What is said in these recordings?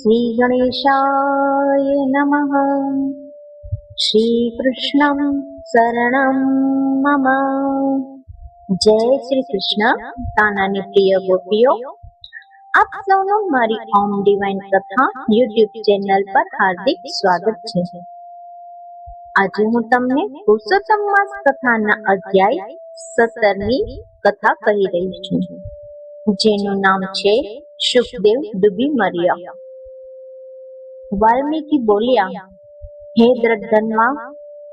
શ્રી ગણેશાય નમઃ. શ્રી કૃષ્ણં શરણં મમ. જય શ્રી કૃષ્ણ. તાનાની પ્રિય ગોપીઓ, આપ સૌનું મારી ઓમ ડિવાઇન કથા યુટ્યુબ ચેનલ પર હાર્દિક સ્વાગત છે. આજે હું તમને પુરુષોત્તમ માસ કથાના અધ્યાય 17ની કથા કહી રહી છું, જેનું નામ છે શુકદેવ ડૂબી મર્યા. વાલ્મીકી બોલ્યા, હે દ્રઢધન્વા,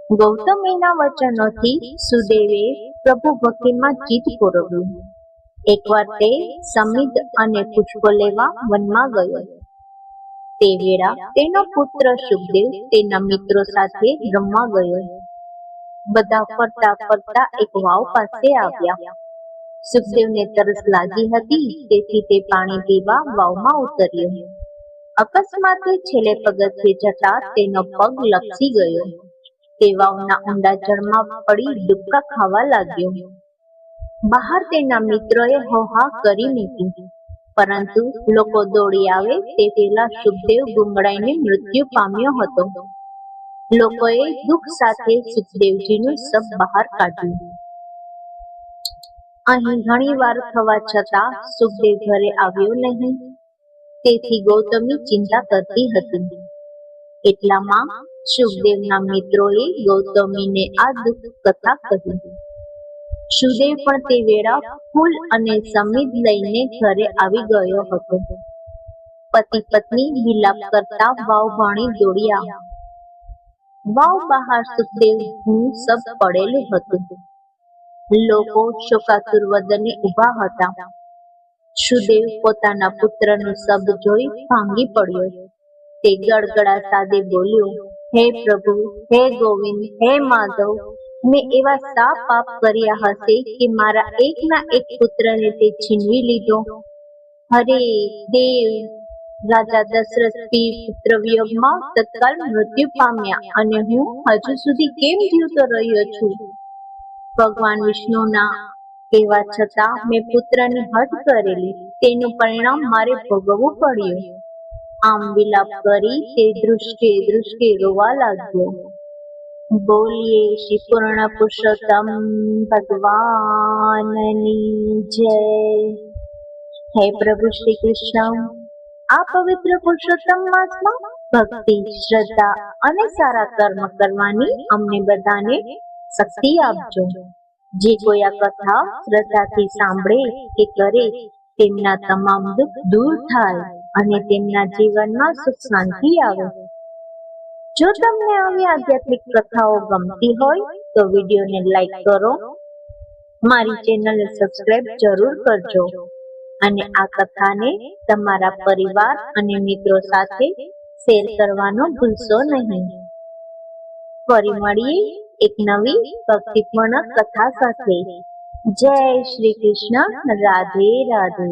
ગૌતમીના વચનોથી સુદેવે પ્રભુ ભક્તિમાં ચિત્ત પોરવ્યું. એકવાર તે સમિધ અને પુષ્પો લેવા વનમાં ગયો. તે વેળા તેનો પુત્ર શુકદેવ તેના મિત્રો સાથે રમવા ગયો. બધા ફરતા ફરતા એક વાવ પાસે આવ્યા. શુકદેવને તરસ લાગી હતી, તેથી તે પાણી પીવા વાવમાં ઉતર્યો. અકસ્માતે છેલ્લે પગથિયે જતા તેનો પગ લપસી ગયો. તે વાવના ઊંડા જળમાં પડી ડૂબકા ખાવા લાગ્યો. બહાર તેના મિત્રોએ હોહા કરી મૂકી, પરંતુ લોકો દોડી આવે તે પહેલા શુકદેવ ગુંગળાઈને મૃત્યુ પામ્યો હતો. લોકોએ દુઃખ સાથે શુકદેવજીનું શબ બહાર કાઢ્યું. અહીં ઘણી વાર થવા છતાં શુકદેવ ઘરે આવ્યો નહીં, તેથી ગૌતમી ચિંતા કરતી હતી. એટલામાં શુકદેવના મિત્રોએ ગૌતમીને આ દુઃખ કથા કહી. શુકદેવ પણ તે વેળા ફૂલ અને સમિધ લઈને ઘરે આવી ગયો હતો. પતિ પત્ની વિલાપ કરતા વાવ ભાણી દોડ્યા. વાવ બહાર શુકદેવનું શબ પડેલું હતું. લોકો શોકાતુર વદને ઊભા હતા. શુકદેવ પોતાના પુત્રનું શબ જોઈ ભાંગી પડ્યો. તે ગડગડા સાદે બોલ્યો, હે પ્રભુ, હે ગોવિંદ, હે માધવ, મેં એવા શા પાપ કર્યા હશે કે મારા એકના એક પુત્રને તે છીનવી લીધો? હરે દેવ! રાજા દશરથ પુત્ર વિયોગમાં તત્કાલ મૃત્યુ પામ્યા, અને હું હજુ સુધી કેમ જીવતો રહ્યો છું? ભગવાન વિષ્ણુના કહેવા છતાં મેં પુત્રની હઠ કરેલી, તેનું પરિણામ મારે ભોગવવું પડ્યું. આમ વિલાપ કરી તે દૃષ્ટિએ રોવા લાગ્યો. બોલીએ શ્રી પૂર્ણ પુરુષોત્તમ ભગવાનની જય. હે પ્રભુ શ્રી કૃષ્ણ, આ પવિત્ર પુરુષોત્તમ માસમાં ભક્તિ, શ્રદ્ધા અને સારા કર્મ કરવાની અમને બધાને શક્તિ આપજો. જે કોઈ આ કથા શ્રદ્ધાથી સાંભળે કે કરે, તેમના તમામ દુઃખ દૂર થાય અને તેમના જીવનમાં સુખ શાંતિ આવે. જો તમને આવી આધ્યાત્મિક કથાઓ ગમતી હોય તો વિડીયોને લાઈક કરો, મારી ચેનલને સબસ્ક્રાઇબ જરૂર કરજો, અને આ કથાને તમારા પરિવાર અને મિત્રો સાથે શેર કરવાનો ભૂલશો નહીં. ફરી મળીએ એક નવી ભક્તિપૂર્ણ કથા સાથે. જય શ્રી કૃષ્ણ. રાધે રાધે.